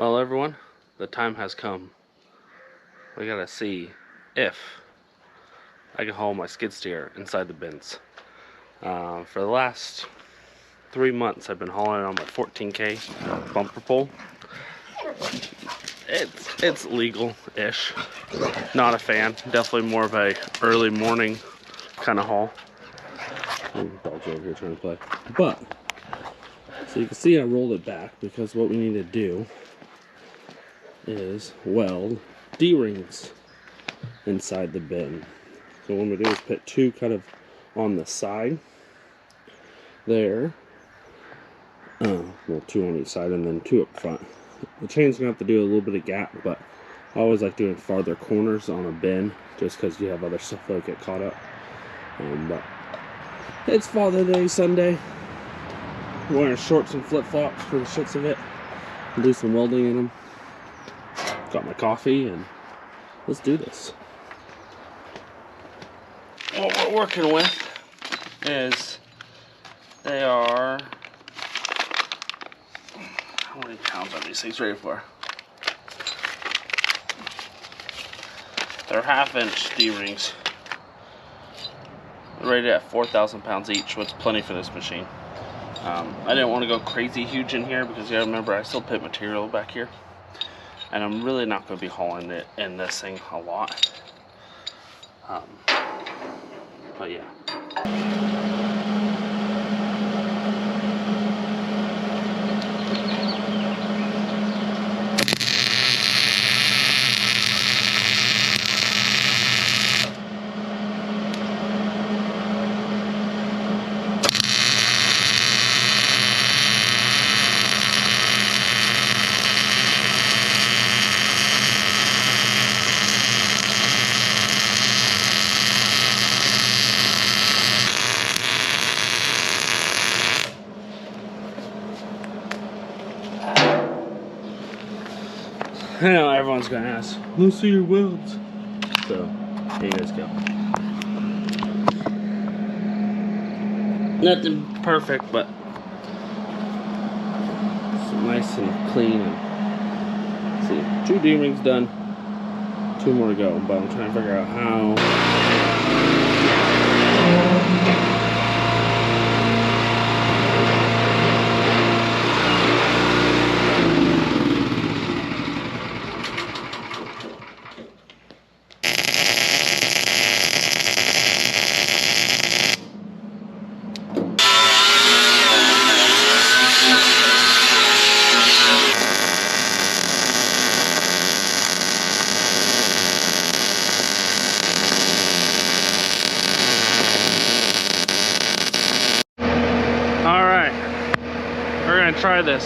Well, everyone, the time has come. We gotta see if I can haul my skid steer inside the bins. For the last 3 months, I've been hauling it on my 14K bumper pull. It's legal-ish. Not a fan. Definitely more of a early morning kind of haul. Dog's over here trying to play. But so you can see I rolled it back because what we need to do is weld D-rings inside the bin. So what I'm gonna do is put two kind of on the side there. Well, two on each side and then two up front. The chain's gonna have to do a little bit of gap, but I always like doing farther corners on a bin just because you have other stuff that'll get caught up. But it's Father's Day Sunday. I'm wearing shorts and flip-flops for the shits of it. I'll do some welding in them. Got my coffee and let's do this. What we're working with is they are, how many pounds are these things rated for? They're 1/2-inch D-rings. Rated at 4,000 pounds each, which is plenty for this machine. I didn't want to go crazy huge in here because you gotta remember I still put material back here. And I'm really not going to be hauling it in this thing a lot. But yeah. I know everyone's gonna ask, let's see your welds. So, here you guys go. Nothing perfect, but it's nice and clean. And see, 2 D-rings done, 2 more to go, but I'm trying to figure out how. We're gonna try this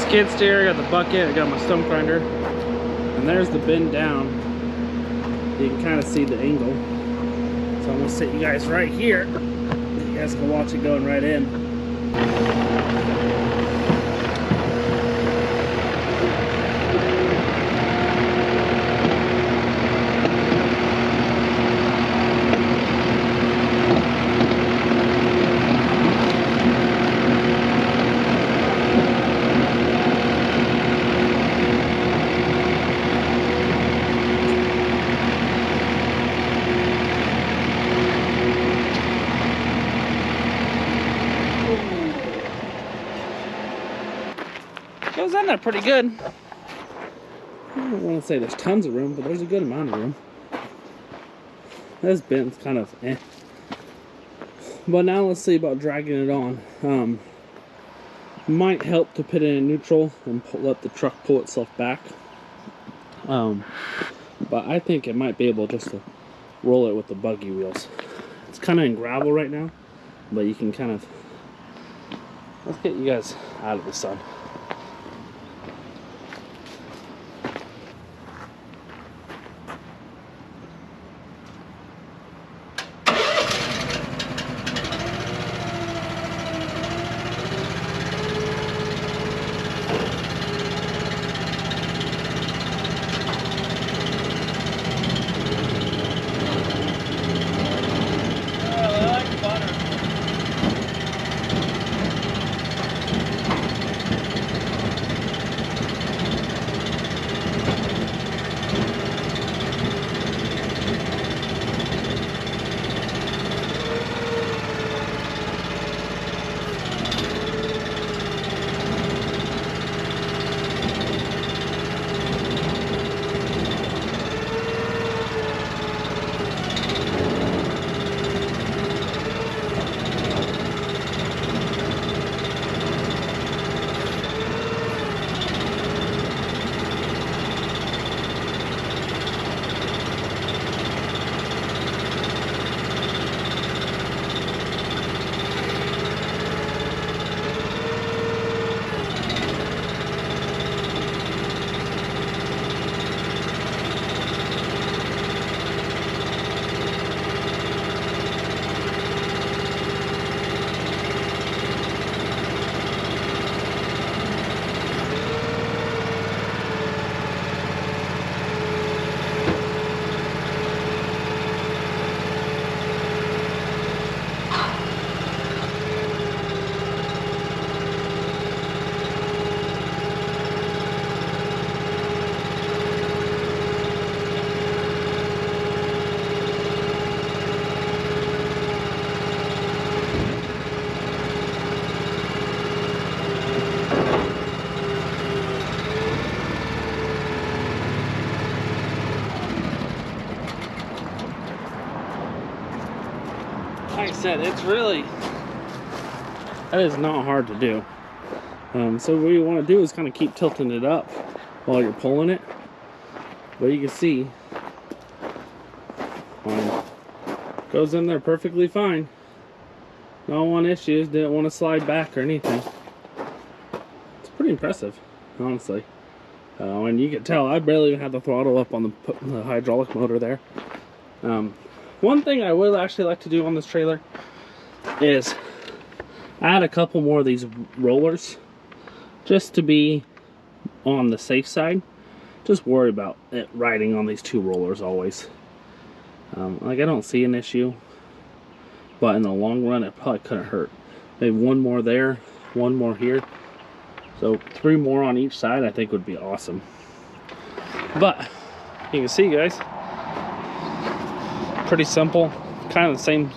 skid steer. I got the bucket, I got my stump grinder, and there's the bin down. You can kind of see the angle. So I'm gonna sit you guys right here. You guys can watch it going right in. Goes in there pretty good. I don't want to say there's tons of room, but there's a good amount of room. This bin's kind of eh. But now let's see about dragging it on. Might help to put it in neutral and let the truck pull itself back. But I think it might be able just to roll it with the buggy wheels. It's kind of in gravel right now, but you can kind of, let's get you guys out of the sun. said, it's really, that is not hard to do. So what you want to do is kind of keep tilting it up while you're pulling it. But you can see, goes in there perfectly fine. No one issues, didn't want to slide back or anything. It's pretty impressive, honestly. And you can tell I barely even had the throttle up on the hydraulic motor there. One thing I would actually like to do on this trailer is add a couple more of these rollers, just to be on the safe side. Just worry about it riding on these two rollers always. Like, I don't see an issue, but in the long run it probably couldn't hurt. Maybe one more there, one more here, so 3 more on each side I think would be awesome. But you can see, guys, pretty simple. Kind of the same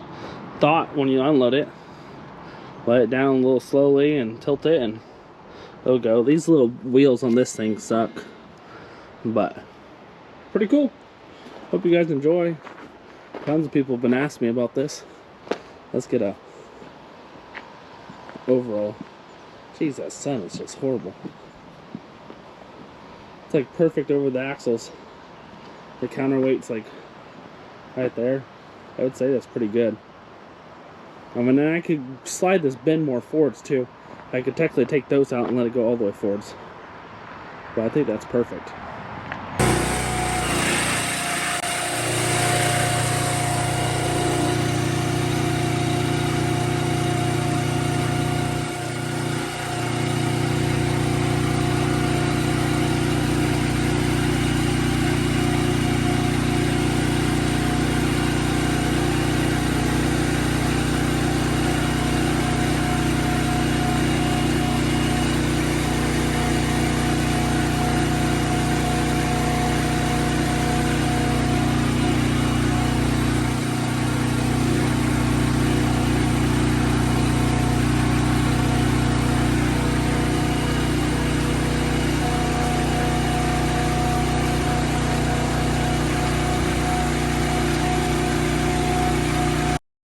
thought when you unload it. Let it down a little slowly and tilt it and it'll go. These little wheels on this thing suck, but pretty cool. Hope you guys enjoy. Tons of people have been asking me about this. Let's get a overall. Jeez, that sun is just horrible. It's like perfect over the axles. The counterweight's like right there. I would say that's pretty good. And then I could slide this bin more forwards too. I could technically take those out and let it go all the way forwards. But I think that's perfect.